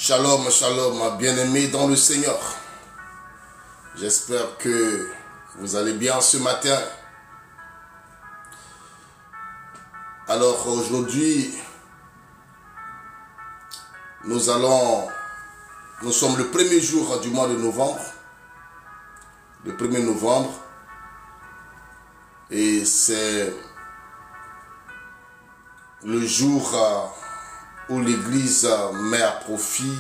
Shalom, shalom, bien-aimés dans le Seigneur. J'espère que vous allez bien ce matin. Alors aujourd'hui, nous sommes le premier jour du mois de novembre. Le 1er novembre. Et c'est le jour où l'Église met à profit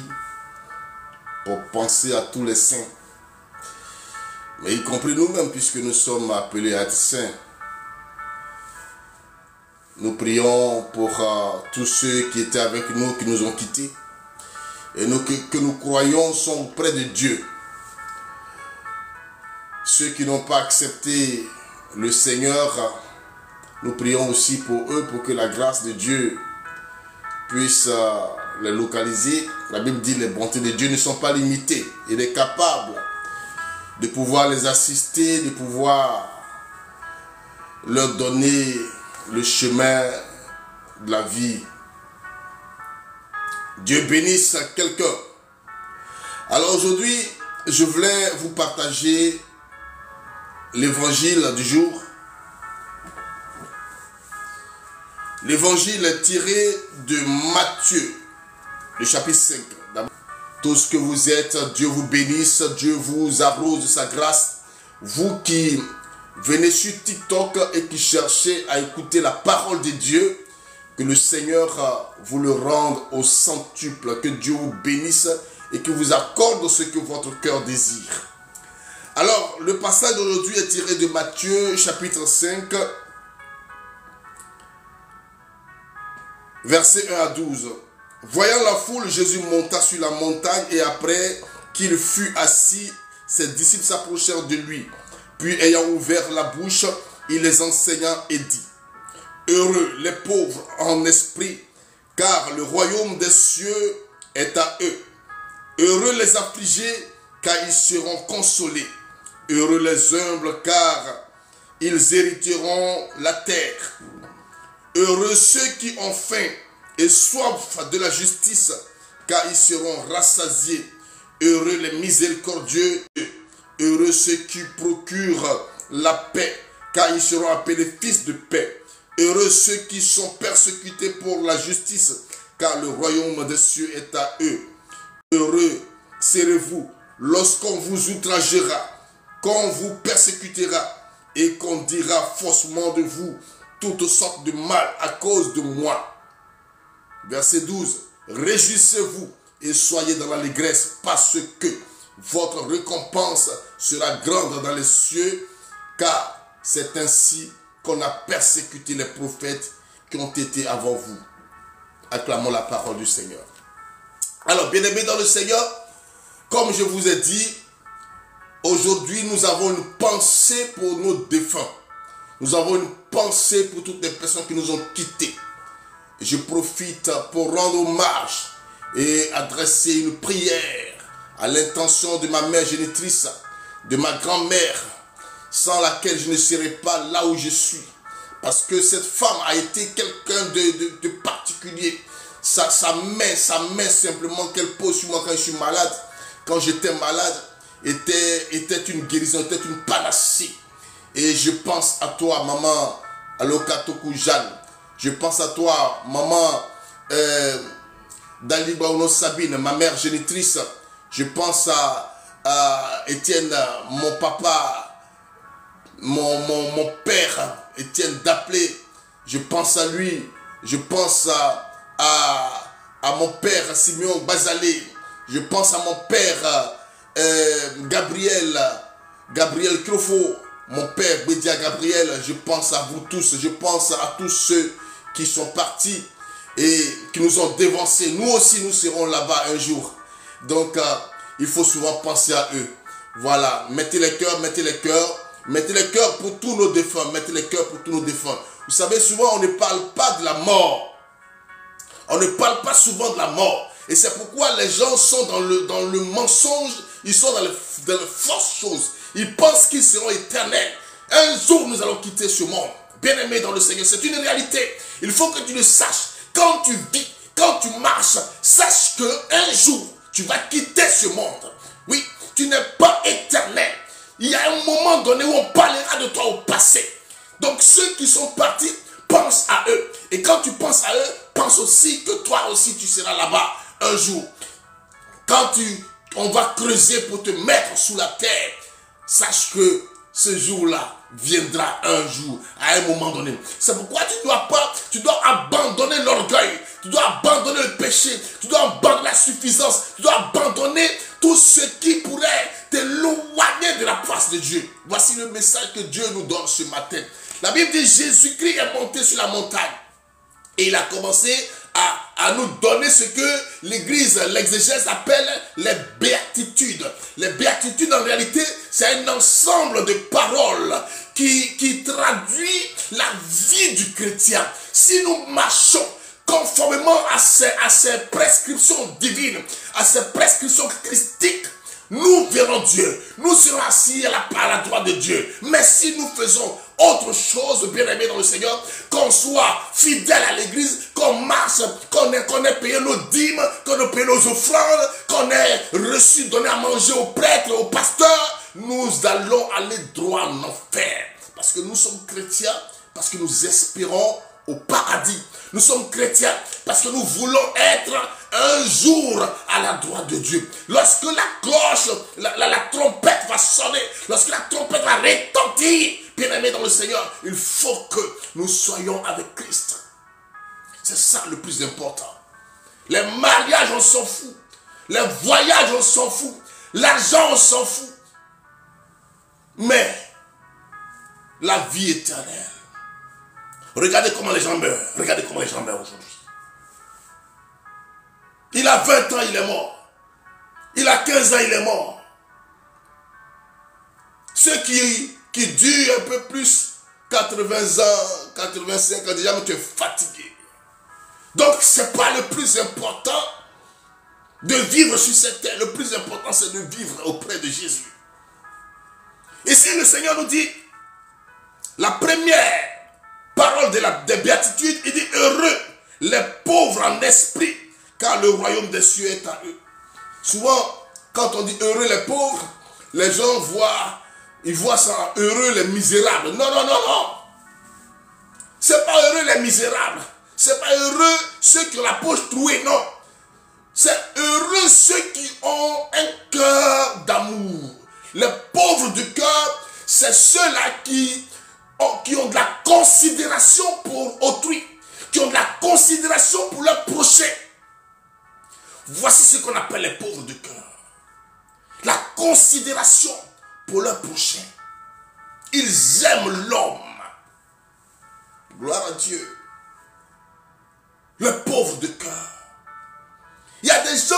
pour penser à tous les saints. Mais y compris nous-mêmes, puisque nous sommes appelés à être saints. Nous prions pour tous ceux qui étaient avec nous, qui nous ont quittés. Et que nous croyons sont près de Dieu. Ceux qui n'ont pas accepté le Seigneur, nous prions aussi pour eux, pour que la grâce de Dieu puisse les localiser. La Bible dit que les bontés de Dieu ne sont pas limitées. Il est capable de pouvoir les assister, de pouvoir leur donner le chemin de la vie. Dieu bénisse quelqu'un. Alors aujourd'hui, je voulais vous partager l'évangile du jour. L'évangile est tiré de Matthieu, le chapitre 5. Tout ce que vous êtes, Dieu vous bénisse, Dieu vous arrose de sa grâce. Vous qui venez sur TikTok et qui cherchez à écouter la parole de Dieu, que le Seigneur vous le rende au centuple, que Dieu vous bénisse et que vous accorde ce que votre cœur désire. Alors, le passage d'aujourd'hui est tiré de Matthieu, chapitre 5, versets 1 à 12. Voyant la foule, Jésus monta sur la montagne et après qu'il fut assis, ses disciples s'approchèrent de lui. Puis ayant ouvert la bouche, il les enseigna et dit: Heureux les pauvres en esprit, car le royaume des cieux est à eux. Heureux les affligés, car ils seront consolés. Heureux les humbles, car ils hériteront la terre. Heureux ceux qui ont faim et soif de la justice, car ils seront rassasiés. Heureux les miséricordieux, heureux ceux qui procurent la paix, car ils seront appelés fils de paix. Heureux ceux qui sont persécutés pour la justice, car le royaume des cieux est à eux. Heureux serez-vous lorsqu'on vous outragera, qu'on vous persécutera et qu'on dira faussement de vous toutes sortes de mal à cause de moi. Verset 12. Réjouissez-vous et soyez dans l'allégresse parce que votre récompense sera grande dans les cieux, car c'est ainsi qu'on a persécuté les prophètes qui ont été avant vous. Acclamons la parole du Seigneur. Alors, bien-aimés dans le Seigneur, comme je vous ai dit, aujourd'hui nous avons une pensée pour nos défunts. Nous avons une pensée pour toutes les personnes qui nous ont quittés. Je profite pour rendre hommage et adresser une prière à l'intention de ma mère génitrice, de ma grand-mère, sans laquelle je ne serais pas là où je suis. Parce que cette femme a été quelqu'un de particulier. Sa main simplement qu'elle pose sur moi quand je suis malade, quand j'étais malade, était une guérison, était une panacée. Et je pense à toi, maman Alokatoku Jeanne. Je pense à toi, maman Dali Baouno Sabine, ma mère génitrice. Je pense à Étienne, mon papa, mon père, Étienne Daplé. Je pense à lui. Je pense à mon père, Simeon Bazalé. Je pense à mon père, Gabriel Crofo. Mon père, Bédia Gabriel, je pense à vous tous, je pense à tous ceux qui sont partis et qui nous ont dévancés. Nous aussi, nous serons là-bas un jour. Donc, il faut souvent penser à eux. Voilà, mettez les cœurs, mettez les cœurs. Mettez les cœurs pour tous nos défunts, mettez les cœurs pour tous nos défunts. Vous savez, souvent, on ne parle pas de la mort. On ne parle pas souvent de la mort. Et c'est pourquoi les gens sont dans le mensonge, ils sont dans les fausses choses. Ils pensent qu'ils seront éternels. Un jour, nous allons quitter ce monde. Bien-aimé dans le Seigneur, c'est une réalité. Il faut que tu le saches. Quand tu vis, quand tu marches, sache qu'un jour, tu vas quitter ce monde. Oui, tu n'es pas éternel. Il y a un moment donné où on parlera de toi au passé. Donc ceux qui sont partis, pense à eux. Et quand tu penses à eux, pense aussi que toi aussi tu seras là-bas un jour. Quand on va creuser pour te mettre sous la terre, sache que ce jour-là viendra un jour, à un moment donné. C'est pourquoi tu dois abandonner l'orgueil, tu dois abandonner le péché, tu dois abandonner la suffisance, tu dois abandonner tout ce qui pourrait t'éloigner de la face de Dieu. Voici le message que Dieu nous donne ce matin. La Bible dit Jésus-Christ est monté sur la montagne et il a commencé à nous donner ce que l'Église, l'exégèse appelle les béatitudes. Les béatitudes en réalité c'est un ensemble de paroles qui traduit la vie du chrétien. Si nous marchons conformément à ces prescriptions divines, à ces prescriptions christiques, nous verrons Dieu. Nous serons assis à la droite de Dieu. Mais si nous faisons autre chose, bien aimé dans le Seigneur, qu'on soit fidèle à l'église, qu'on marche, qu'on ait payé nos dîmes, qu'on ait payé nos offrandes, qu'on ait reçu, donné à manger aux prêtres, aux pasteurs, nous allons aller droit en enfer. Parce que nous sommes chrétiens, parce que nous espérons au paradis. Nous sommes chrétiens parce que nous voulons être un jour à la droite de Dieu. Lorsque la cloche, la trompette va sonner, lorsque la trompette va retentir, bien aimé dans le Seigneur, il faut que nous soyons avec Christ. C'est ça le plus important. Les mariages, on s'en fout. Les voyages, on s'en fout. L'argent, on s'en fout. Mais la vie éternelle. Regardez comment les gens meurent. Regardez comment les gens meurent aujourd'hui. Il a 20 ans, il est mort. Il a 15 ans, il est mort. Ceux qui durent un peu plus, 80 ans, 85 ans, déjà, mais tu es fatigué. Donc, ce n'est pas le plus important de vivre sur cette terre. Le plus important, c'est de vivre auprès de Jésus. Ici, le Seigneur nous dit, la première parole des béatitudes, il dit heureux les pauvres en esprit, car le royaume des cieux est à eux. Souvent, quand on dit heureux les pauvres, les gens voient ça heureux les misérables. Non, non, non, non. C'est pas heureux les misérables. C'est pas heureux ceux qui ont la poche trouée, non. C'est heureux ceux qui ont un cœur d'amour. Les pauvres du cœur, c'est ceux-là qui ont de la considération pour autrui, qui ont de la considération pour leur prochain. Voici ce qu'on appelle les pauvres du cœur. La considération pour leur prochain. Ils aiment l'homme. Gloire à Dieu. Les pauvres de cœur. Il y a des gens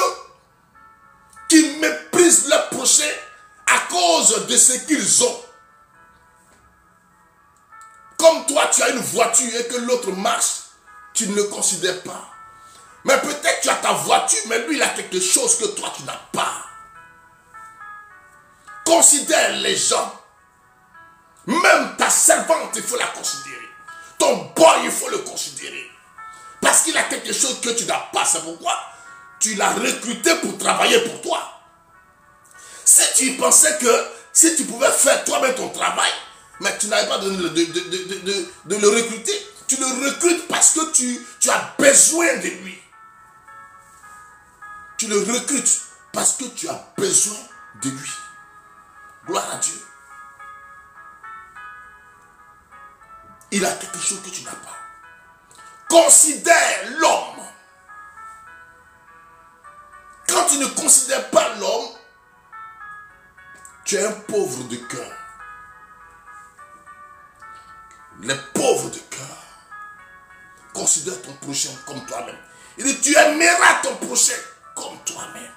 qui méprisent leur prochain à cause de ce qu'ils ont. Comme toi, tu as une voiture et que l'autre marche, tu ne le considères pas. Mais peut-être tu as ta voiture, mais lui, il a quelque chose que toi, tu n'as pas. Considère les gens. Même ta servante, il faut la considérer. Ton boy, il faut le considérer. Parce qu'il a quelque chose que tu n'as pas. C'est pourquoi tu l'as recruté pour travailler pour toi. Si tu pensais que si tu pouvais faire toi-même ton travail, mais tu n'avais pas de le recruter. Tu le recrutes parce que tu as besoin de lui. Tu le recrutes parce que tu as besoin de lui. Gloire à Dieu. Il a quelque chose que tu n'as pas. Considère l'homme. Quand tu ne considères pas l'homme, tu es un pauvre de cœur. Les pauvres de cœur. Considère ton prochain comme toi-même. Il dit, tu aimeras ton prochain comme toi-même.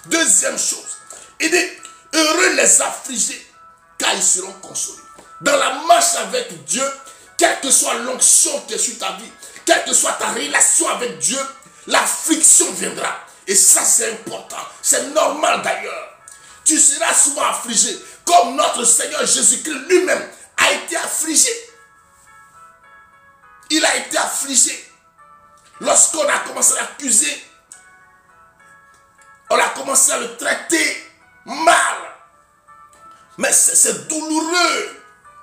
Deuxième chose, il dit, heureux les affligés, car ils seront consolés. Dans la marche avec Dieu, quelle que soit l'onction qui est sur ta vie, quelle que soit ta relation avec Dieu, l'affliction viendra. Et ça, c'est important. C'est normal d'ailleurs. Tu seras souvent affligé, comme notre Seigneur Jésus-Christ lui-même a été affligé. Il a été affligé. lorsqu'on a commencé à l'accuser, on a commencé à le traiter mal. Mais c'est douloureux.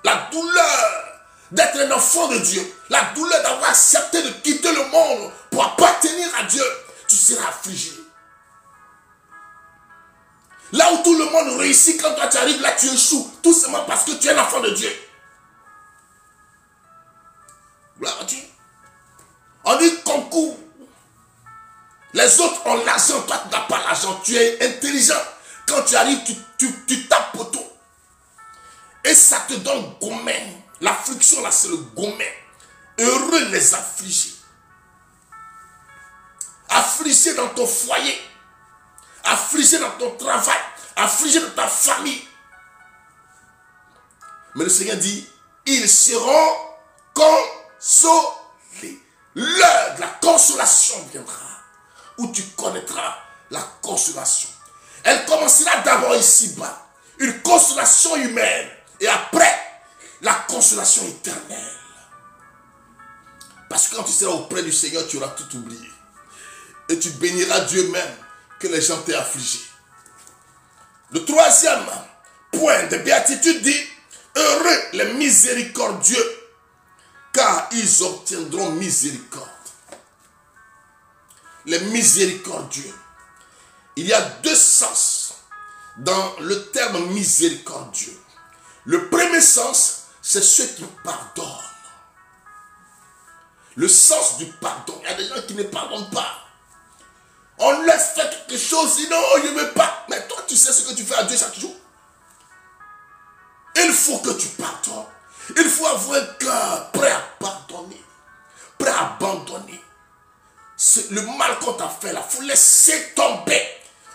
La douleur d'être un enfant de Dieu. La douleur d'avoir accepté de quitter le monde pour appartenir à Dieu. Tu seras affligé. Là où tout le monde réussit, quand toi tu arrives, là tu échoues. Tout simplement parce que tu es un enfant de Dieu. Gloire à Dieu. On dit concours. Les autres ont l'argent, toi tu n'as pas l'argent. Tu es intelligent. Quand tu arrives, tu tapes poteau. Et ça te donne gourmet. L'affliction là, c'est le gourmet. Heureux les affligés. Affligés dans ton foyer. Affligés dans ton travail. Affligés dans ta famille. Mais le Seigneur dit, ils seront consolés. L'heure de la consolation viendra. Où tu connaîtras la consolation. Elle commencera d'abord ici-bas. Une consolation humaine. Et après, la consolation éternelle. Parce que quand tu seras auprès du Seigneur, tu auras tout oublié. Et tu béniras Dieu même que les gens t'aient affligé. Le troisième point de béatitude dit, heureux les miséricordieux, car ils obtiendront miséricorde. Les miséricordieux. Il y a deux sens dans le terme miséricordieux. Le premier sens, c'est ceux qui pardonnent. Le sens du pardon. Il y a des gens qui ne pardonnent pas. On laisse faire quelque chose, sinon je ne veux pas. Mais toi, tu sais ce que tu fais à Dieu chaque jour. Il faut que tu pardonnes. Il faut avoir un cœur prêt à pardonner. Prêt à abandonner. Le mal qu'on t'a fait là, il faut laisser tomber.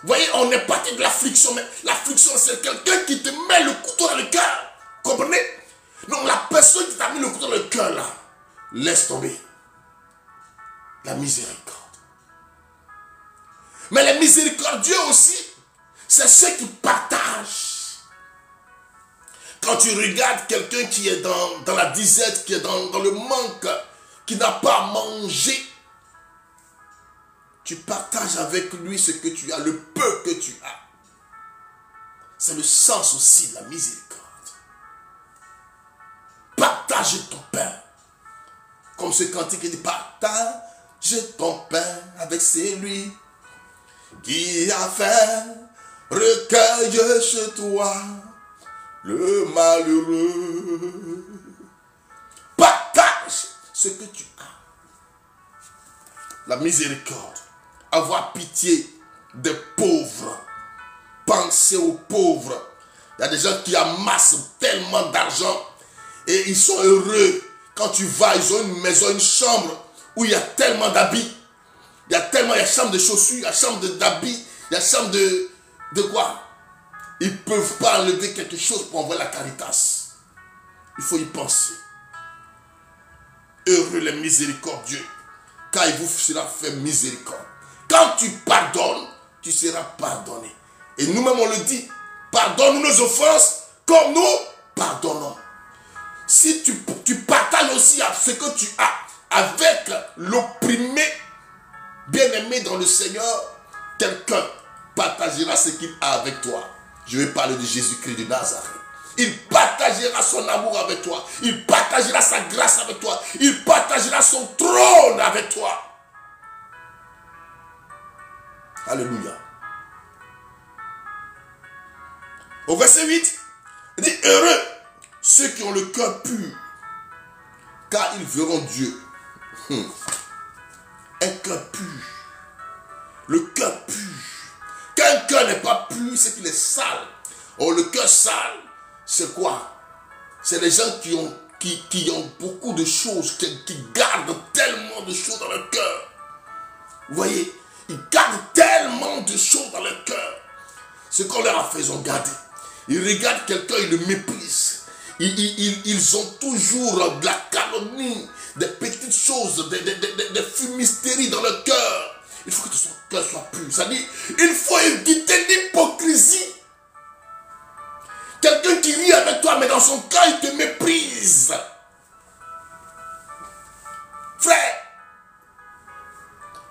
Vous voyez, on est parti de l'affliction, mais l'affliction, c'est quelqu'un qui te met le couteau dans le cœur. Comprenez? Donc la personne qui t'a mis le couteau dans le cœur là, laisse tomber. La miséricorde. Mais les miséricordieux aussi, c'est ceux qui partagent. Quand tu regardes quelqu'un qui est dans la disette, qui est dans le manque, qui n'a pas à manger, tu partages avec lui ce que tu as, le peu que tu as. C'est le sens aussi de la miséricorde. Partage ton pain. Comme ce cantique qui dit, partage ton pain avec celui qui a faim. Recueille chez toi le malheureux. Partage ce que tu as. La miséricorde. Avoir pitié des pauvres. Penser aux pauvres. Il y a des gens qui amassent tellement d'argent et ils sont heureux. Quand tu vas, ils ont une maison, une chambre où il y a tellement d'habits. Il y a chambre de chaussures, il y a chambre d'habits, il y a chambre de quoi? Ils ne peuvent pas enlever quelque chose pour envoyer la Caritas. Il faut y penser. Heureux les miséricordieux, car il vous sera fait miséricorde. Quand tu pardonnes, tu seras pardonné. Et nous-mêmes on le dit, pardonne-nous nos offenses comme nous pardonnons. Si tu partages aussi ce que tu as avec l'opprimé, bien-aimé dans le Seigneur, quelqu'un partagera ce qu'il a avec toi. Je vais parler de Jésus-Christ de Nazareth. Il partagera son amour avec toi. Il partagera sa grâce avec toi. Il partagera son trône avec toi. Alléluia. Au verset 8, il dit, heureux ceux qui ont le cœur pur, car ils verront Dieu. Un cœur pur. Le cœur pur. Quand un cœur n'est pas pur, c'est qu'il est sale. Oh, le cœur sale, c'est quoi? C'est les gens qui ont beaucoup de choses, qui gardent tellement de choses dans leur cœur. Vous voyez, ils gardent tellement de choses dans leur cœur. Ce qu'on leur a fait, ils ont gardé. Ils regardent quelqu'un, ils le méprisent. Ils ont toujours de la calomnie, des petites choses, des fumisteries dans leur cœur. Il faut que ton cœur soit pur. C'est-à-dire, il faut éviter l'hypocrisie. Quelqu'un qui rit avec toi, mais dans son cœur, il te méprise. Frère,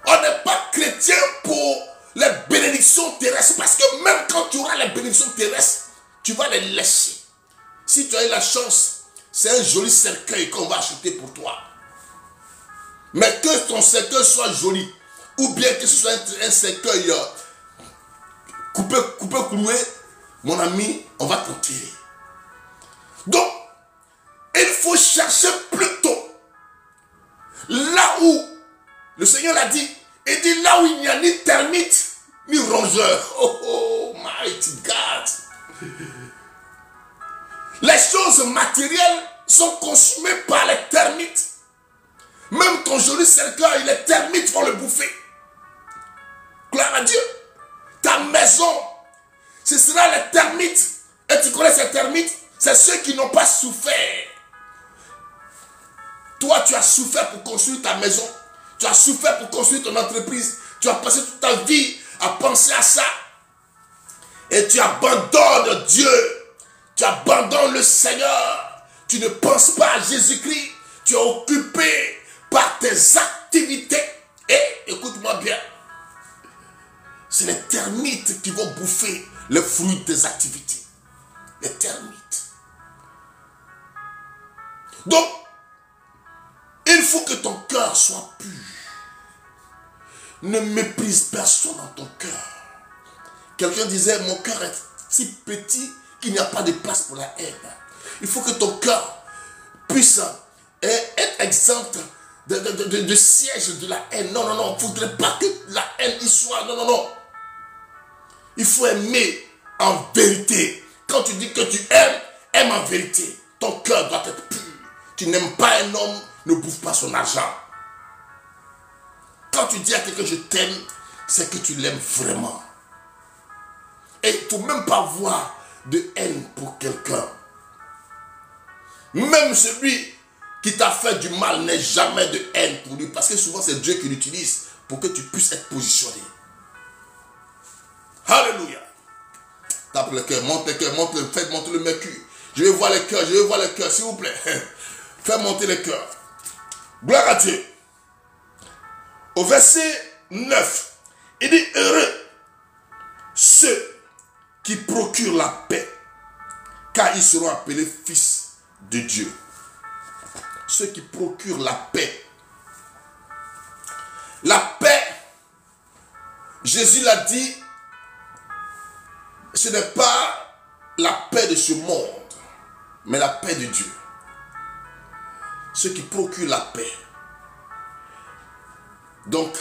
On n'est pas chrétien pour les bénédictions terrestres. Parce que même quand tu auras les bénédictions terrestres, tu vas les laisser. Si tu as eu la chance, c'est un joli cercueil qu'on va acheter pour toi. Mais que ton cercueil soit joli, ou bien que ce soit un cercueil coupé, cloué, mon ami, on va t'enterrer. Donc, il faut chercher plutôt là où, le Seigneur l'a dit, il dit là où il n'y a ni termite, ni rongeur. Oh, mighty God. Les choses matérielles sont consumées par les termites. Même ton joli cercueil, les termites vont le bouffer. Gloire à Dieu. Ta maison, ce sera les termites. Et tu connais ces termites? C'est ceux qui n'ont pas souffert. Toi, tu as souffert pour construire ta maison. Tu as souffert pour construire ton entreprise. Tu as passé toute ta vie à penser à ça. Et tu abandonnes Dieu. Tu abandonnes le Seigneur. Tu ne penses pas à Jésus-Christ. Tu es occupé par tes activités. Et écoute-moi bien. C'est les termites qui vont bouffer les fruits de tes activités. Les termites. Donc, il faut que ton cœur soit pur. Ne méprise personne dans ton cœur. Quelqu'un disait, mon cœur est si petit qu'il n'y a pas de place pour la haine. Il faut que ton cœur puisse être exempt de siège de la haine. Non, non, non. Il ne faudrait pas que la haine y soit. Non, non, non. Il faut aimer en vérité. Quand tu dis que tu aimes, aime en vérité. Ton cœur doit être pur. Tu n'aimes pas un homme, ne bouffe pas son argent. Quand tu dis à quelqu'un je t'aime, c'est que tu l'aimes vraiment. Et il ne faut même pas avoir de haine pour quelqu'un. Même celui qui t'a fait du mal n'est jamais de haine pour lui. Parce que souvent c'est Dieu qui l'utilise pour que tu puisses être positionné. Alléluia. Tape le cœur, monte le cœur, faites monter le mercure. Je vais voir le cœur, s'il vous plaît. Faites monter le cœur. Gloire à Dieu. Au verset 9, il dit heureux ceux qui procurent la paix, car ils seront appelés fils de Dieu. Ceux qui procurent la paix. La paix, Jésus l'a dit, ce n'est pas la paix de ce monde, mais la paix de Dieu. Ceux qui procurent la paix. Donc,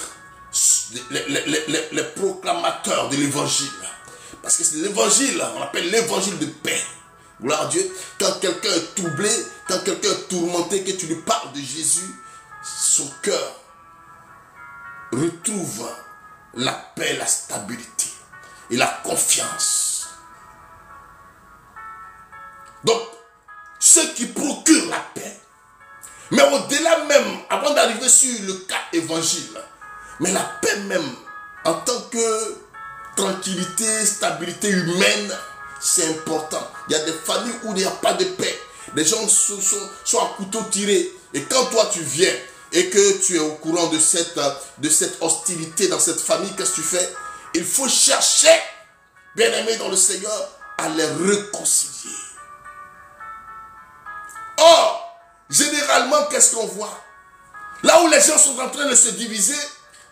les proclamateurs de l'évangile. Parce que c'est l'évangile, on appelle l'évangile de paix. Gloire à Dieu. Quand quelqu'un est troublé, quand quelqu'un est tourmenté, que tu lui parles de Jésus, son cœur retrouve la paix, la stabilité et la confiance. Donc, ceux qui procurent la paix, mais au-delà même, avant d'arriver sur le cas évangile, mais la paix même, en tant que tranquillité, stabilité humaine, c'est important. Il y a des familles où il n'y a pas de paix. Les gens sont à couteau tiré. Et quand toi tu viens et que tu es au courant de cette hostilité dans cette famille, qu'est-ce que tu fais? Il faut chercher, bien aimé dans le Seigneur, à les réconcilier. Or, généralement, qu'est-ce qu'on voit? Là où les gens sont en train de se diviser,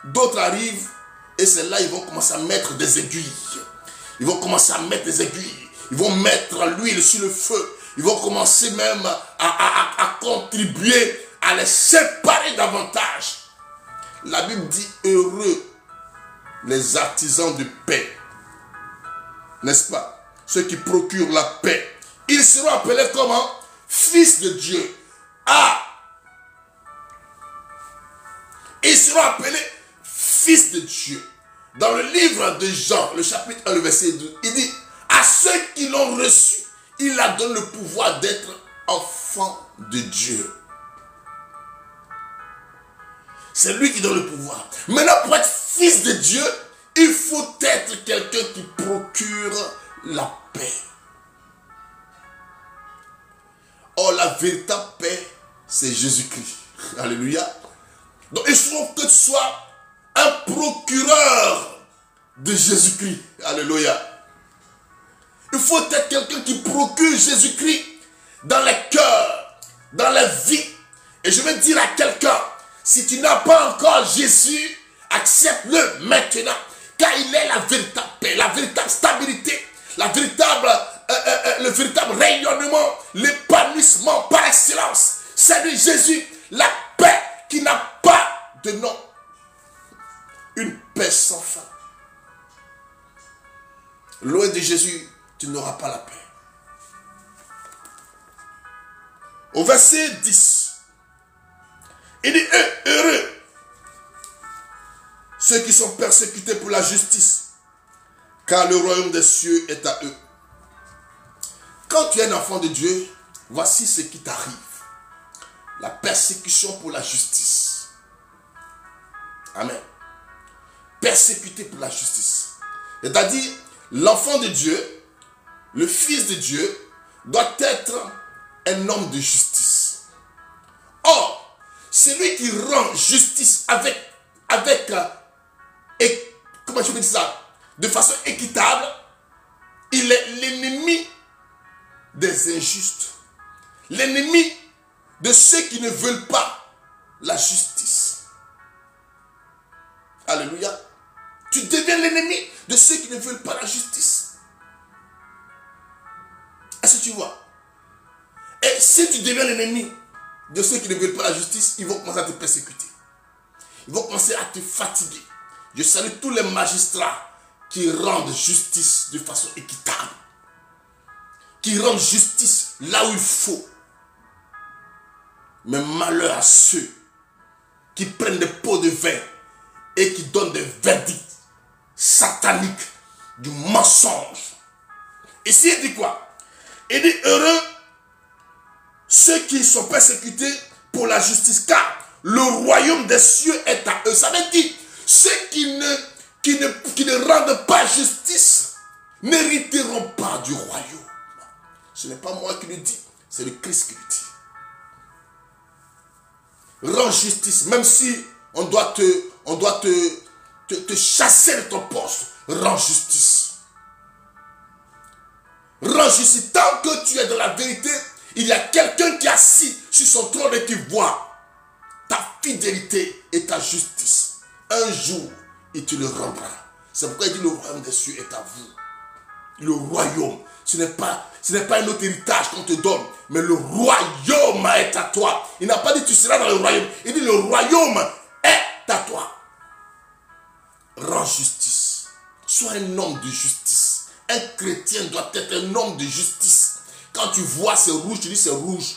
d'autres arrivent et c'est là ils vont commencer à mettre des aiguilles. Ils vont commencer à mettre des aiguilles. Ils vont mettre l'huile sur le feu. Ils vont commencer même à contribuer à les séparer davantage. La Bible dit heureux les artisans de paix. N'est-ce pas? Ceux qui procurent la paix. Ils seront appelés comment? Fils de Dieu. Ah! Ils seront appelés fils de Dieu. Dans le livre de Jean, le chapitre 1, le verset 12, il dit, à ceux qui l'ont reçu, il leur donne le pouvoir d'être enfants de Dieu. C'est lui qui donne le pouvoir. Maintenant, pour être fils de Dieu, il faut être quelqu'un qui procure la paix. Or, la véritable paix, c'est Jésus-Christ. Alléluia. Donc, il faut que tu sois un procureur de Jésus-Christ. Alléluia. Il faut être quelqu'un qui procure Jésus-Christ dans les cœurs, dans la vie. Et je vais dire à quelqu'un, si tu n'as pas encore Jésus, accepte-le maintenant. Car il est la véritable paix, la véritable stabilité, le véritable rayonnement, l'épanouissement par excellence. C'est de Jésus, la paix qui n'a pas de nom. Une paix sans fin. Loin de Jésus, tu n'auras pas la paix. Au verset 10, il dit, heureux ceux qui sont persécutés pour la justice, car le royaume des cieux est à eux. Quand tu es un enfant de Dieu, voici ce qui t'arrive. La persécution pour la justice. Amen. Persécuté pour la justice. C'est-à-dire, l'enfant de Dieu, le fils de Dieu, doit être un homme de justice. Or, celui qui rend justice comment je peux dire ça, de façon équitable, il est l'ennemi des injustes, l'ennemi de ceux qui ne veulent pas la justice. Alléluia. Tu deviens l'ennemi de ceux qui ne veulent pas la justice. Est-ce que tu vois? Et si tu deviens l'ennemi de ceux qui ne veulent pas la justice, ils vont commencer à te persécuter. Ils vont commencer à te fatiguer. Je salue tous les magistrats qui rendent justice de façon équitable. Qui rendent justice là où il faut. Mais malheur à ceux qui prennent des pots de vin et qui donnent des verdicts sataniques, du mensonge. Ici, il dit quoi? Il dit heureux ceux qui sont persécutés pour la justice, car le royaume des cieux est à eux. Ça veut dire, ceux qui ne rendent pas justice n'hériteront pas du royaume. Ce n'est pas moi qui le dis, c'est le Christ qui le dit. Rends justice, même si on doit te chasser de ton poste, rends justice. Rends justice. Tant que tu es dans la vérité, il y a quelqu'un qui est assis sur son trône et qui voit ta fidélité et ta justice. Un jour, il te le rendra. C'est pourquoi il dit le royaume des cieux est à vous. Le royaume, ce n'est pas un autre héritage qu'on te donne, mais le royaume est à toi. Il n'a pas dit tu seras dans le royaume. Il dit le royaume est à toi. Rends justice. Sois un homme de justice. Un chrétien doit être un homme de justice. Quand tu vois c'est rouge, tu dis c'est rouge.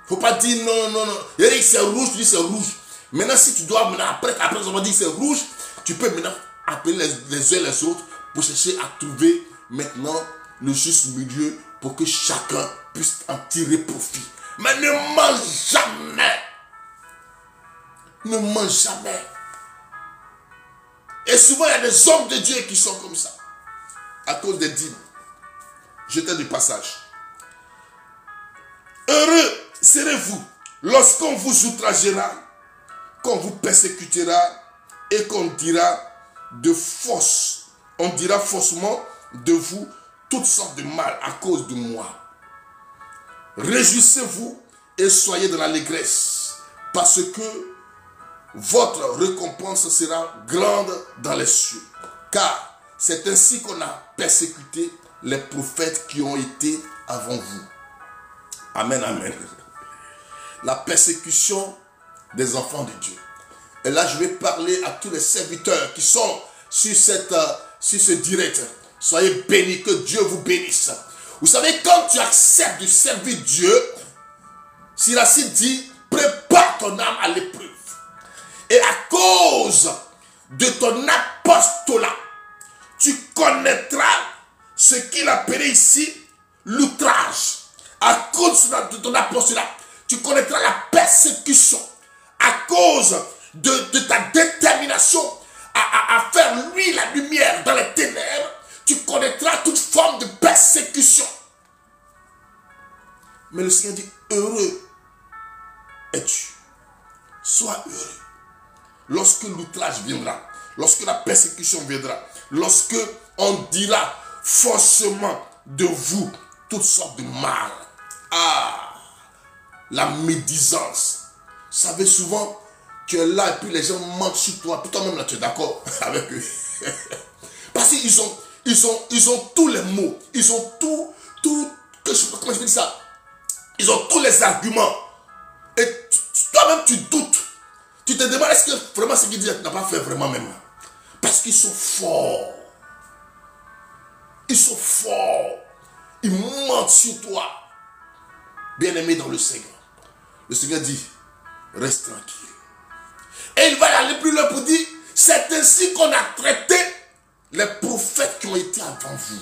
Il ne faut pas dire non. Il dit c'est rouge, tu dis c'est rouge. Maintenant, si tu dois, après on va dire c'est rouge, tu peux maintenant appeler les uns les autres pour chercher à trouver maintenant le juste milieu pour que chacun puisse en tirer profit. Mais ne mange jamais. Ne mange jamais. Et souvent, il y a des hommes de Dieu qui sont comme ça. À cause des dîmes. Jetez du passage. Heureux serez-vous lorsqu'on vous outragera, qu'on vous persécutera et qu'on dira faussement de vous toutes sortes de mal à cause de moi. Réjouissez-vous et soyez dans l'allégresse, parce que votre récompense sera grande dans les cieux. Car c'est ainsi qu'on a persécuté les prophètes qui ont été avant vous. Amen, amen. La persécution des enfants de Dieu. Et là, je vais parler à tous les serviteurs qui sont sur ce direct. Soyez bénis, que Dieu vous bénisse. Vous savez, quand tu acceptes de servir Dieu, Siracide dit, prépare ton âme à l'épreuve. Et à cause de ton apostolat, tu connaîtras ce qu'il appelait ici l'outrage. À cause de ton apostolat, tu connaîtras la persécution. À cause de ta détermination à faire lui la lumière dans les ténèbres, tu connaîtras toute forme de persécution. Mais le Seigneur dit, heureux es-tu. Sois heureux. lorsque l'outrage viendra, lorsque la persécution viendra, lorsque on dira faussement de vous toutes sortes de mal. Ah, la médisance. Vous savez, souvent, tu es là et puis les gens mentent sur toi. Puis toi-même, là, tu es d'accord avec eux. Parce qu'ils ont tous les mots. Ils ont comment je peux dire ça? Ils ont tous les arguments. Et toi-même, tu doutes. Tu te demandes, est-ce que vraiment ce qu'ils disent n'a pas fait vraiment même? Parce qu'ils sont forts. Ils sont forts. Ils mentent sur toi. Bien-aimé dans le Seigneur. Le Seigneur dit, reste tranquille. Et il va aller plus loin pour dire, c'est ainsi qu'on a traité les prophètes qui ont été avant vous.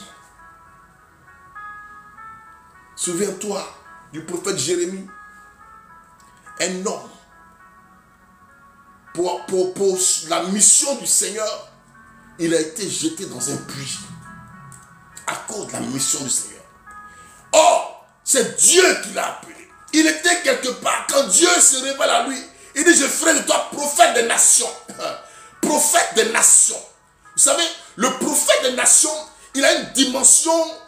Souviens-toi du prophète Jérémie. Un homme. Pour la mission du Seigneur, il a été jeté dans un puits. À cause de la mission du Seigneur. Or, c'est Dieu qui l'a appelé. Il était quelque part. Quand Dieu se révèle à lui, il dit, je ferai de toi prophète des nations. Prophète des nations. Vous savez, le prophète des nations, il a une dimension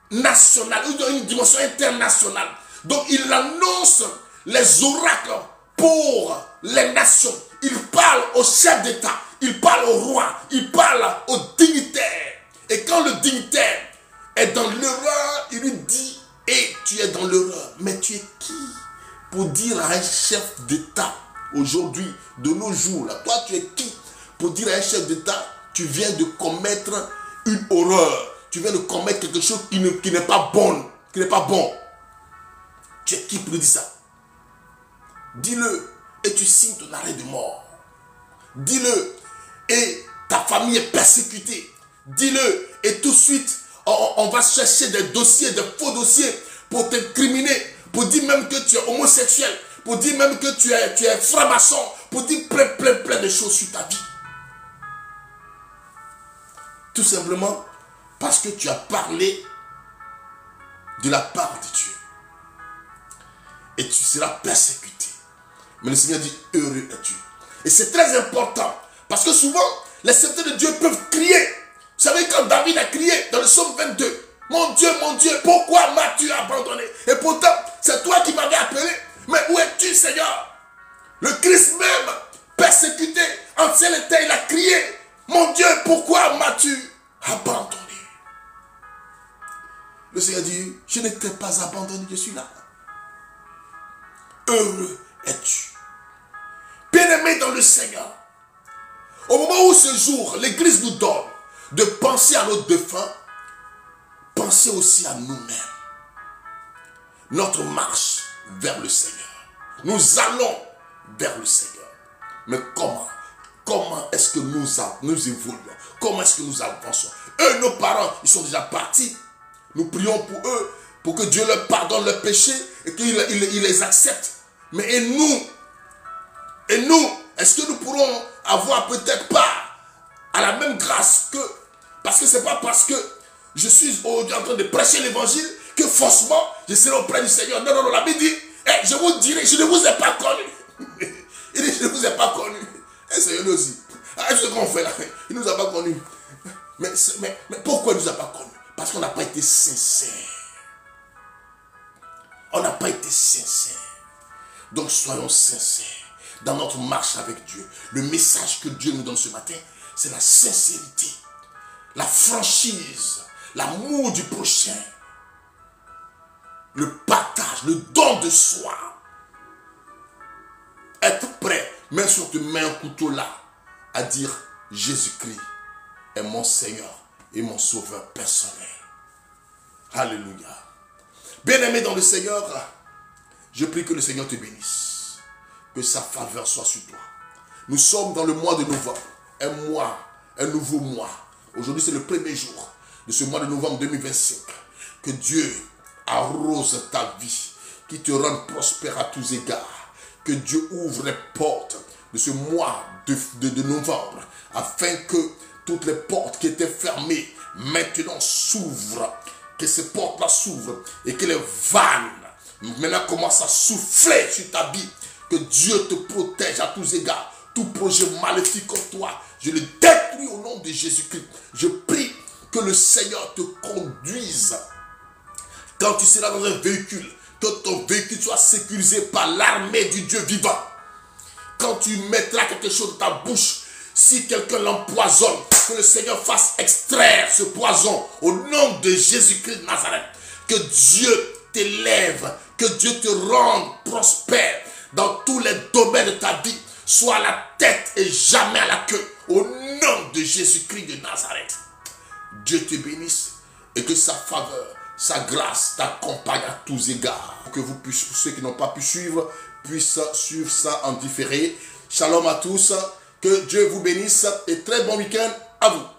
nationale, une dimension internationale. Donc, il annonce les oracles pour les nations. Il parle aux chefs d'État, il parle au roi, il parle aux dignitaires. Et quand le dignitaire est dans l'erreur, il lui dit, et tu es dans l'erreur. Mais tu es qui pour dire à un chef d'État aujourd'hui, de nos jours, là, toi tu es qui pour dire à un chef d'État, tu viens de commettre une horreur, tu viens de commettre quelque chose qui n'est pas bon, qui n'est pas bon. Tu es qui pour dire ça? Dis-le et tu signes ton arrêt de mort. Dis-le et ta famille est persécutée. Dis-le et tout de suite on va chercher des dossiers, des faux dossiers pour t'incriminer, pour dire même que tu es homosexuel, pour dire même que tu es franc-maçon, pour dire plein de choses sur ta vie. Tout simplement parce que tu as parlé de la part de Dieu. Et tu seras persécuté. Mais le Seigneur dit, heureux es-tu. Et c'est très important. Parce que souvent, les serviteurs de Dieu peuvent crier. Vous savez, quand David a crié dans le psaume 22, mon Dieu, pourquoi m'as-tu abandonné? Et pourtant, c'est toi qui m'avais appelé. Mais où es-tu, Seigneur? Le Christ même, persécuté, en ciel et terre, il a crié, mon Dieu, pourquoi m'as-tu abandonné? Le Seigneur dit, je ne t'ai pas abandonné, je suis là. Heureux es-tu. Bien-aimé dans le Seigneur, au moment où ce jour, l'Église nous donne de penser à nos défunts, pensez aussi à nous-mêmes. Notre marche vers le Seigneur. Nous allons vers le Seigneur. Mais comment? Comment est-ce que nous évoluons? Comment est-ce que nous avançons? Eux, nos parents, ils sont déjà partis. Nous prions pour eux, pour que Dieu leur pardonne leurs péchés et qu'il les accepte. Mais et nous, est-ce que nous pourrons avoir peut-être part à la même grâce que... Parce que ce n'est pas parce que je suis en train de prêcher l'évangile que forcément je serai auprès du Seigneur. Non, non, non, la Bible dit, je vous dirai, je ne vous ai pas connu. Il dit, je ne vous ai pas connu. Et Seigneur nous aussi. Ah, ce qu'on fait là, il ne nous a pas connus. Mais pourquoi il ne nous a pas connus? Parce qu'on n'a pas été sincère. On n'a pas été sincère. Donc soyons sincères dans notre marche avec Dieu. Le message que Dieu nous donne ce matin, c'est la sincérité, la franchise, l'amour du prochain, le partage, le don de soi. Être prêt, même si on te met un couteau là, à dire Jésus-Christ est mon Seigneur et mon Sauveur personnel. Alléluia. Bien-aimé dans le Seigneur, je prie que le Seigneur te bénisse. Que sa faveur soit sur toi. Nous sommes dans le mois de novembre. Un nouveau mois. Aujourd'hui, c'est le premier jour de ce mois de novembre 2025. Que Dieu arrose ta vie. Qu'il te rende prospère à tous égards. Que Dieu ouvre les portes de ce mois de novembre. Afin que toutes les portes qui étaient fermées maintenant s'ouvrent. Que ces portes-là s'ouvrent. Et que les vannes maintenant commencent à souffler sur ta vie. Que Dieu te protège à tous égards. tout projet maléfique contre toi, je le détruis au nom de Jésus-Christ. Je prie que le Seigneur te conduise. Quand tu seras dans un véhicule, que ton véhicule soit sécurisé par l'armée du Dieu vivant. Quand tu mettras quelque chose dans ta bouche, si quelqu'un l'empoisonne, que le Seigneur fasse extraire ce poison au nom de Jésus-Christ de Nazareth. Que Dieu t'élève, que Dieu te rende prospère dans tous les domaines de ta vie. Sois à la tête et jamais à la queue. Au nom de Jésus-Christ de Nazareth. Dieu te bénisse et que sa faveur, sa grâce t'accompagne à tous égards. Que vous puissiez, ceux qui n'ont pas pu suivre, puissent suivre ça en différé. Shalom à tous. Que Dieu vous bénisse et très bon week-end à vous.